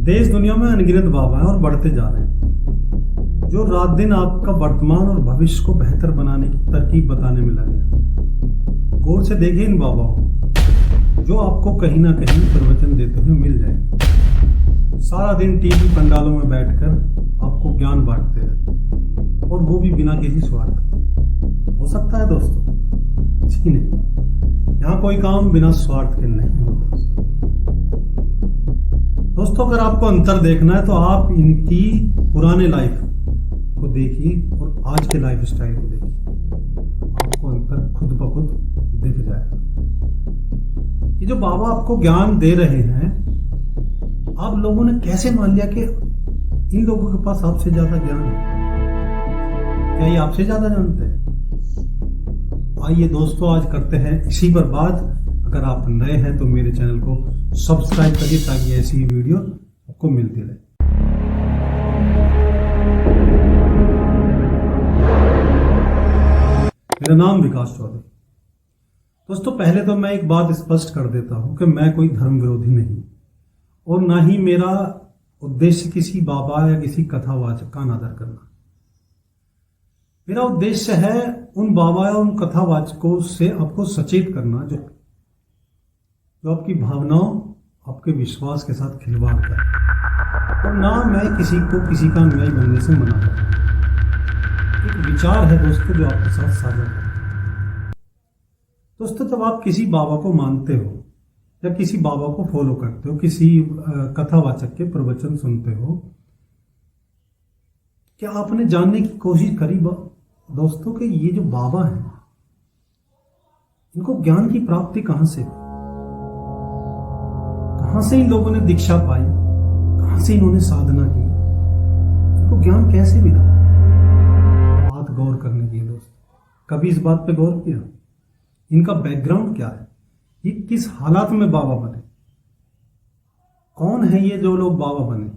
देश दुनिया में अनगिनत बाबा हैं और बढ़ते जा रहे हैं, जो रात दिन आपका वर्तमान और भविष्य को बेहतर बनाने की तरकीब बताने में लगे हैं। गौर से देखिए इन बाबाओं को, जो आपको कहीं ना कहीं प्रवचन देते हुए मिल जाएंगे। सारा दिन टीवी पंडालों में बैठकर आपको ज्ञान बांटते रहते, और वो भी बिना किसी स्वार्थ के। हो सकता है दोस्तों? जी नहीं, यहाँ कोई काम बिना स्वार्थ के नहीं होता। दोस्तों, अगर आपको अंतर देखना है तो आप इनकी पुराने लाइफ को देखिए और आज के लाइफ स्टाइल को देखिए, आपको अंतर खुद ब खुद दिख जाएगा। ये जो बाबा आपको ज्ञान दे रहे हैं, आप लोगों ने कैसे मान लिया कि इन लोगों के पास आपसे ज्यादा ज्ञान है? क्या ये आपसे ज्यादा जानते हैं? आइए दोस्तों, आज करते हैं इसी पर बात। अगर आप नए हैं तो मेरे चैनल को सब्सक्राइब करिए ताकि ऐसी वीडियो आपको मिलती रहे। मेरा नाम विकास चौधरी। दोस्तों, पहले तो मैं एक बात स्पष्ट कर देता हूं कि मैं कोई धर्म विरोधी नहीं, और ना ही मेरा उद्देश्य किसी बाबा या किसी कथावाचक का अनादर करना। मेरा उद्देश्य है उन बाबा या उन कथावाचकों से आपको सचेत करना जो आपकी भावनाओं, आपके विश्वास के साथ खिलवाड़ करे। और ना मैं किसी को किसी का अनुयायी बनने से मना करता। एक विचार है दोस्तों जो आपके साथ साझा करता। दोस्तों, जब आप किसी बाबा को मानते हो या किसी बाबा को फॉलो करते हो, किसी कथावाचक के प्रवचन सुनते हो, क्या आपने जानने की कोशिश करी दोस्तों कि ये जो बाबा हैं, इनको ज्ञान की प्राप्ति कहां से हुई? कहां से इन लोगों ने दीक्षा पाई? कहां से इन्होंने साधना की? इनको ज्ञान कैसे मिला? बात गौर करने की दोस्तों। कभी इस बात पे गौर किया? इनका बैकग्राउंड क्या है? ये किस हालात में बाबा बने? कौन है ये जो लोग बाबा बने?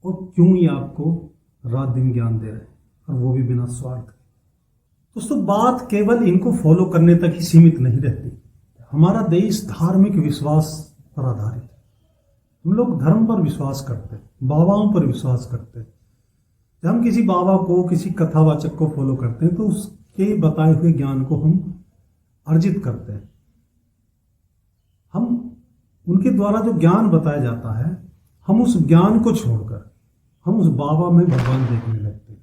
और क्यों ये आपको रात दिन ज्ञान दे रहे हैं, और वो भी बिना स्वार्थ के? दोस्तों, बात केवल इनको फॉलो करने तक ही सीमित नहीं रहती। हमारा देश धार्मिक विश्वास पर आधारित है। हम लोग धर्म पर विश्वास करते हैं, बाबाओं पर विश्वास करते हैं। जब हम किसी बाबा को, किसी कथावाचक को फॉलो करते हैं तो उसके बताए हुए ज्ञान को हम अर्जित करते हैं। हम उनके द्वारा जो ज्ञान बताया जाता है, हम उस ज्ञान को छोड़कर हम उस बाबा में भगवान देखने लगते हैं।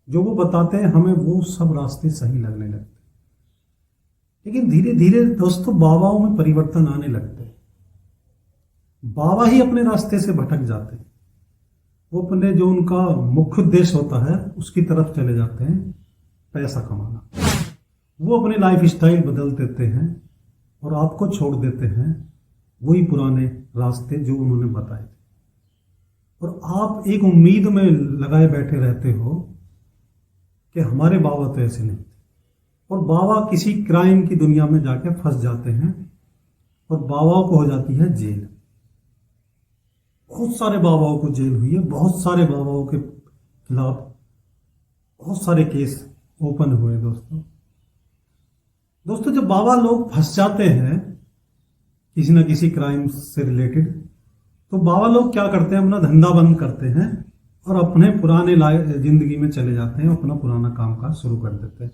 जो वो बताते हैं हमें वो सब रास्ते सही लगने लगते हैं। लेकिन धीरे धीरे दोस्तों बाबाओं में परिवर्तन आने लगते हैं। बाबा ही अपने रास्ते से भटक जाते हैं। वो अपने जो उनका मुख्य उद्देश्य होता है उसकी तरफ चले जाते हैं, पैसा कमाना। वो अपने लाइफ स्टाइल बदल देते हैं और आपको छोड़ देते हैं वही पुराने रास्ते जो उन्होंने बताए थे। और आप एक उम्मीद में लगाए बैठे रहते हो कि हमारे बाबा तो ऐसे नहीं थे, और बाबा किसी क्राइम की दुनिया में जाके फंस जाते हैं और बाबाओं को हो जाती है जेल। बहुत सारे बाबाओं को जेल हुई है, बहुत सारे बाबाओं के खिलाफ बहुत सारे केस ओपन हुए। दोस्तों, जब बाबा लोग फंस जाते हैं किसी ना किसी क्राइम से रिलेटेड, तो बाबा लोग क्या करते हैं? अपना धंधा बंद करते हैं और अपने पुराने जिंदगी में चले जाते हैं, अपना पुराना कामकाज शुरू कर देते हैं।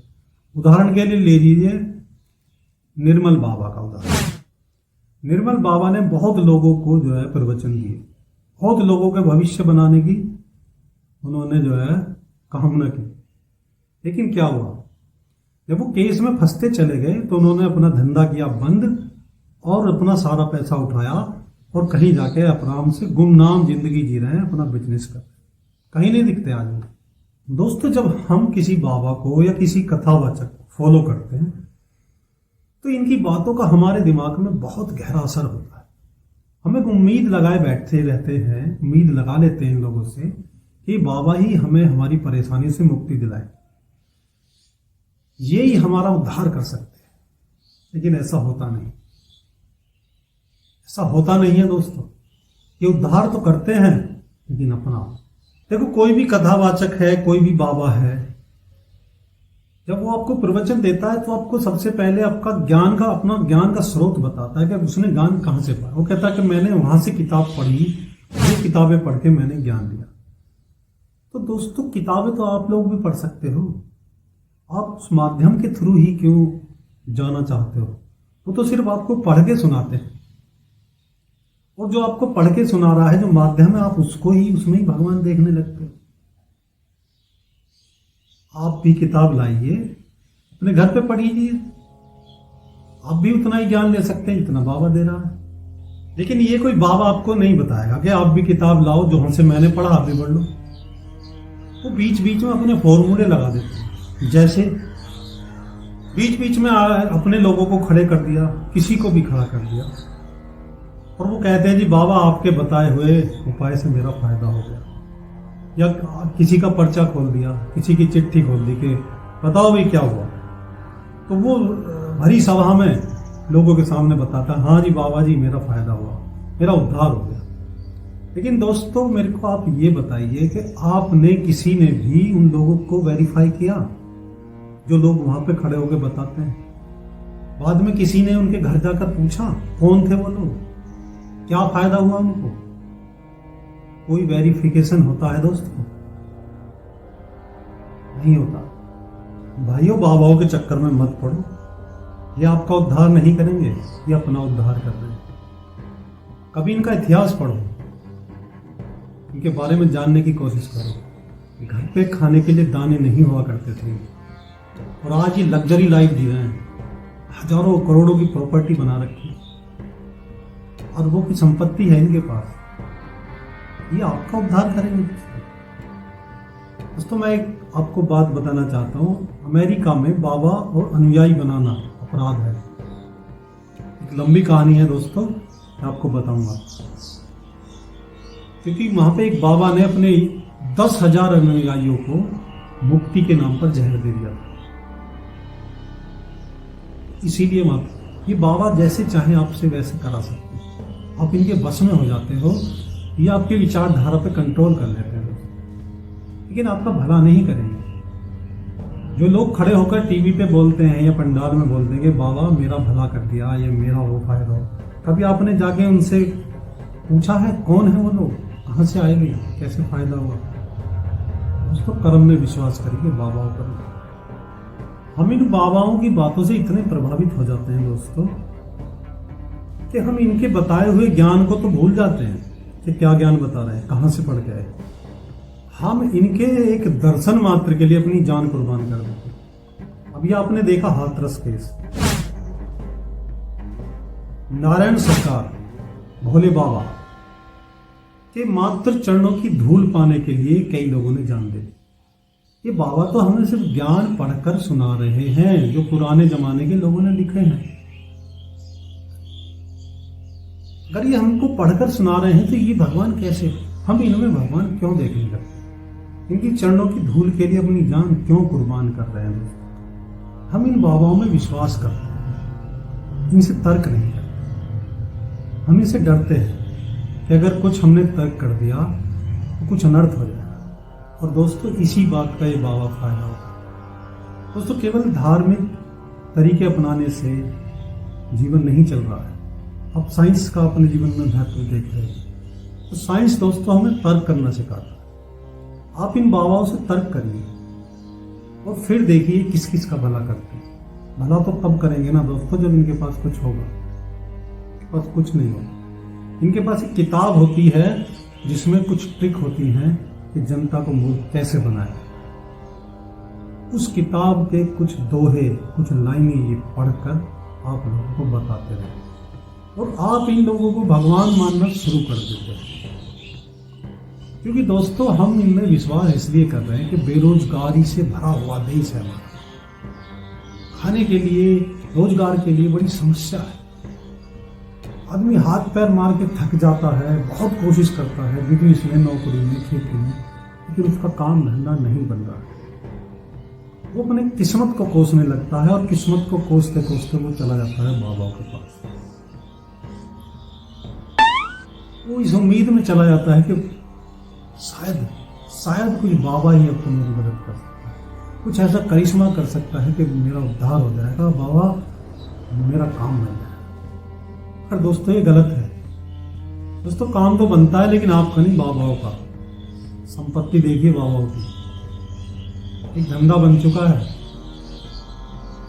उदाहरण के लिए ले लीजिए निर्मल बाबा का उदाहरण। निर्मल बाबा ने बहुत लोगों को जो है प्रवचन दिए, बहुत लोगों के भविष्य बनाने की उन्होंने जो है कामना की। लेकिन क्या हुआ? जब वो केस में फंसते चले गए तो उन्होंने अपना धंधा किया बंद और अपना सारा पैसा उठाया और कहीं जाके आराम से गुमनाम जिंदगी जी रहे हैं, अपना बिजनेस कर रहे हैं, कहीं नहीं दिखते आज वो। दोस्तों, जब हम किसी बाबा को या किसी कथावाचक को फॉलो करते हैं तो इनकी बातों का हमारे दिमाग में बहुत गहरा असर होता है। हम एक उम्मीद लगाए बैठते रहते हैं, उम्मीद लगा लेते हैं इन लोगों से कि बाबा ही हमें हमारी परेशानी से मुक्ति दिलाए, ये ही हमारा उद्धार कर सकते हैं। लेकिन ऐसा होता नहीं, ऐसा होता नहीं है दोस्तों। ये उद्धार तो करते हैं लेकिन अपना। देखो, कोई भी कथावाचक है, कोई भी बाबा है, जब वो आपको प्रवचन देता है तो आपको सबसे पहले आपका ज्ञान का, अपना ज्ञान का स्रोत बताता है कि उसने ज्ञान कहाँ से पाया। वो कहता है कि मैंने वहां से किताब पढ़ी, ये किताबें पढ़ के मैंने ज्ञान लिया। तो दोस्तों, किताबें तो आप लोग भी पढ़ सकते हो, आप उस माध्यम के थ्रू ही क्यों जाना चाहते हो? वो तो सिर्फ आपको पढ़ के सुनाते हैं, और जो आपको पढ़ के सुना रहा है, जो माध्यम है, आप उसको ही, उसमें ही भगवान देखने लगते हो। आप भी किताब लाइए, अपने घर पे पढ़िए, आप भी उतना ही ज्ञान ले सकते हैं जितना बाबा दे रहा है। लेकिन ये कोई बाबा आपको नहीं बताएगा कि आप भी किताब लाओ, जो से मैंने पढ़ा आप भी पढ़ लो। वो बीच बीच में अपने फॉर्मूले लगा देते हैं, जैसे बीच बीच में अपने लोगों को खड़े कर दिया, किसी को भी खड़ा कर दिया, और वो कहते हैं जी बाबा आपके बताए हुए उपाय से मेरा फायदा हो गया। या किसी का पर्चा खोल दिया, किसी की चिट्ठी खोल दी कि बताओ भी क्या हुआ, तो वो भरी सभा में लोगों के सामने बताता है, हाँ जी बाबा जी मेरा फायदा हुआ, मेरा उद्धार हो गया। लेकिन दोस्तों, मेरे को आप ये बताइए कि आपने, किसी ने भी उन लोगों को वेरीफाई किया जो लोग वहां पे खड़े होकर बताते हैं? बाद में किसी ने उनके घर जाकर पूछा कौन थे वो लोग, क्या फायदा हुआ उनको? कोई वेरिफिकेशन होता है दोस्तों? नहीं होता। भाइयों, बाबाओं के चक्कर में मत पड़ो, ये आपका उद्धार नहीं करेंगे, ये अपना उद्धार कर रहे हैं। कभी इनका इतिहास पढ़ो, इनके बारे में जानने की कोशिश करो। घर पे खाने के लिए दाने नहीं हुआ करते थे, और आज ये लग्जरी लाइफ जी रहे हैं, हजारों करोड़ों की प्रॉपर्टी बना रखी, अरबों की संपत्ति है इनके पास। ये आपका उद्धार करेंगे? दोस्तों, मैं एक आपको बात बताना चाहता हूँ। अमेरिका में बाबा और अनुयायी बनाना अपराध है। एक लंबी कहानी है दोस्तों, मैं आपको बताऊंगा। क्योंकि वहां पे एक बाबा ने अपने 10,000 अनुयायियों को मुक्ति के नाम पर जहर दे दिया था। इसीलिए ये बाबा जैसे चाहे आपसे वैसे करा सकते हैं, आप इनके बस में हो जाते हो, ये आपकी विचारधारा पे कंट्रोल कर लेते हैं, लेकिन आपका भला नहीं करेंगे। जो लोग खड़े होकर टीवी पे बोलते हैं या पंडाल में बोलते हैं कि बाबा मेरा भला कर दिया, ये मेरा वो फायदा हो, कभी आपने जाके उनसे पूछा है कौन है वो लोग, कहाँ से आए गए, कैसे फायदा हुआ? उसको कर्म में विश्वास करिए, बाबाओं पर। हम इन बाबाओं की बातों से इतने प्रभावित हो जाते हैं दोस्तों कि हम इनके बताए हुए ज्ञान को तो भूल जाते हैं कि क्या ज्ञान बता रहे हैं, कहां से पढ़ के आए। हम इनके एक दर्शन मात्र के लिए अपनी जान कुर्बान कर देते हैं। अभी आपने देखा हाथरस केस, नारायण सरकार भोले बाबा के मात्र चरणों की धूल पाने के लिए कई लोगों ने जान दे दी। ये बाबा तो हमें सिर्फ ज्ञान पढ़कर सुना रहे हैं, जो पुराने जमाने के लोगों ने लिखे हैं। अगर ये हमको पढ़कर सुना रहे हैं तो ये भगवान कैसे, हम इनमें भगवान क्यों देखने लगते? इनकी चरणों की धूल के लिए अपनी जान क्यों कुर्बान कर रहे हैं दोस्तों? हम इन बाबाओं में विश्वास करते हैं, इनसे तर्क नहीं करते। हम इनसे डरते हैं कि अगर कुछ हमने तर्क कर दिया तो कुछ अनर्थ हो जाएगा। और दोस्तों, इसी बात का ये बाबा फायदा होता है। दोस्तों, केवल धार्मिक तरीके अपनाने से जीवन नहीं चल रहा है। अब साइंस का अपने जीवन में महत्व देख रहे हैं। तो साइंस दोस्तों हमें तर्क करना सिखाता है। आप इन बाबाओं से तर्क करिए और फिर देखिए किस किस का भला करते हैं। भला तो तब करेंगे ना दोस्तों जब इनके पास कुछ होगा, बस कुछ नहीं होगा। इनके पास एक किताब होती है जिसमें कुछ ट्रिक होती हैं कि जनता को मूर्ख कैसे बनाए। उस किताब के कुछ दोहे, कुछ लाइनें ये पढ़कर आप लोगों को बताते रहे और आप इन लोगों को भगवान मानना शुरू कर देते हैं। क्योंकि दोस्तों, हम इनमें विश्वास इसलिए कर रहे हैं कि बेरोजगारी से भरा हुआ देश है हमारा। खाने के लिए, रोजगार के लिए बड़ी समस्या है। आदमी हाथ पैर मार के थक जाता है, बहुत कोशिश करता है बिजनेस में, नौकरी में, खेती में, लेकिन उसका काम धंधा नहीं बन रहा है। वो अपने किस्मत को कोसने लगता है और किस्मत को कोसते कोसते वो चला जाता है बाबाओं के पास। वो इस उम्मीद में चला जाता है कि शायद कोई बाबा ही अब तो मेरी मदद कर सकता है, कुछ ऐसा करिश्मा कर सकता है कि मेरा उद्धार हो जाएगा, बाबा मेरा काम बन जाएगा। पर दोस्तों, ये गलत है। दोस्तों काम तो बनता है लेकिन आपका नहीं, बाबाओं का। संपत्ति देखिए बाबाओं की, एक धंधा बन चुका है।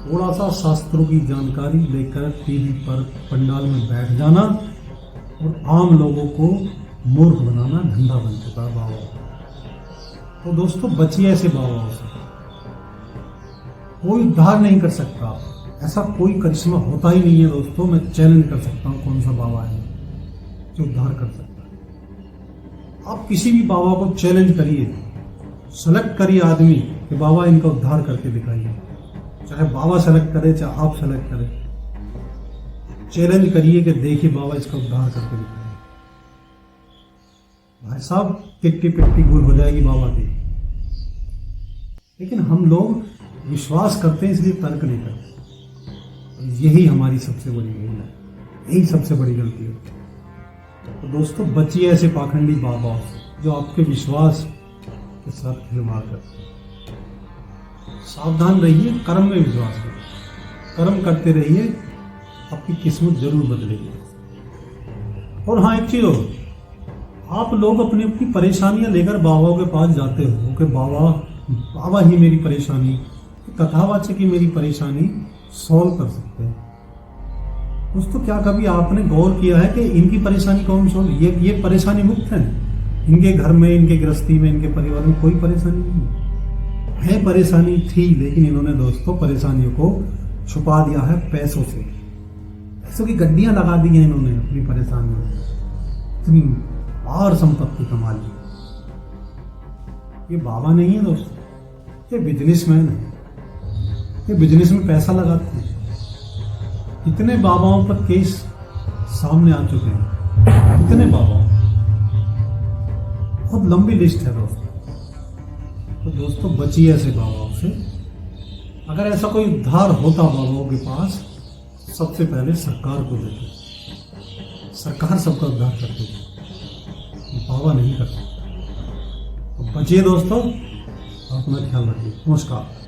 थोड़ा सा शास्त्रों की जानकारी लेकर टीवी पर पंडाल में बैठ जाना और आम लोगों को मूर्ख बनाना धंधा बन चुका है बाबाओं का। तो दोस्तों बचिए ऐसे बाबाओं से। कोई उद्धार नहीं कर सकता, ऐसा कोई करिश्मा होता ही नहीं है दोस्तों। मैं चैलेंज कर सकता हूँ कौन सा बाबा है जो उद्धार कर सकता है। आप किसी भी बाबा को चैलेंज करिए, सेलेक्ट करिए आदमी कि बाबा इनका उद्धार करके दिखाइए। चाहे बाबा सेलेक्ट करे चाहे आप सेलेक्ट करें, चैलेंज करिए कि देखिए बाबा इसका उद्धार करके दिखाइए। भाई साहब किट्टी पिट्टी गुल हो जाएगी बाबा की। लेकिन हम लोग विश्वास करते हैं इसलिए तर्क नहीं करते। यही हमारी सबसे बड़ी भूल है, यही सबसे बड़ी गलती है। तो दोस्तों बचिए ऐसे पाखंडी बाबा जो आपके विश्वास के साथ खिलवाड़ करते हैं। सावधान रहिए, कर्म में विश्वास करिए, कर्म करते रहिए, आपकी किस्मत जरूर बदलेगी। और हाँ एक चीज हो, आप लोग अपनी अपनी परेशानियां लेकर बाबाओं के पास जाते हो कि बाबा ही मेरी परेशानी, कथावाचक ही मेरी परेशानी सॉल्व कर सकते हैं। दोस्तों क्या कभी आपने गौर किया है कि इनकी परेशानी कौन सॉल्व, ये परेशानी मुक्त है? इनके घर में, इनके गृहस्थी में, इनके परिवार में कोई परेशानी नहीं है। परेशानी थी लेकिन इन्होंने दोस्तों परेशानियों को छुपा दिया है पैसों से। पैसों की गड्डियां लगा दी हैं इन्होंने अपनी परेशानियों में, इतनी और संपत्ति कमा ली। ये बाबा नहीं है दोस्तों, ये बिजनेसमैन है। ये बिजनेस में पैसा लगाते हैं। कितने बाबाओं पर केस सामने आ चुके हैं, कितने बाबाओं, बहुत लंबी लिस्ट है दोस्तों। तो दोस्तों बचिए ऐसे बाबाओं से। अगर ऐसा कोई उद्धार होता बाबाओं के पास, सबसे पहले सरकार को देते, सरकार सबका उद्धार करती है, बाबा नहीं करते। तो बचिए दोस्तों, अपना ख्याल रखिए। नमस्कार।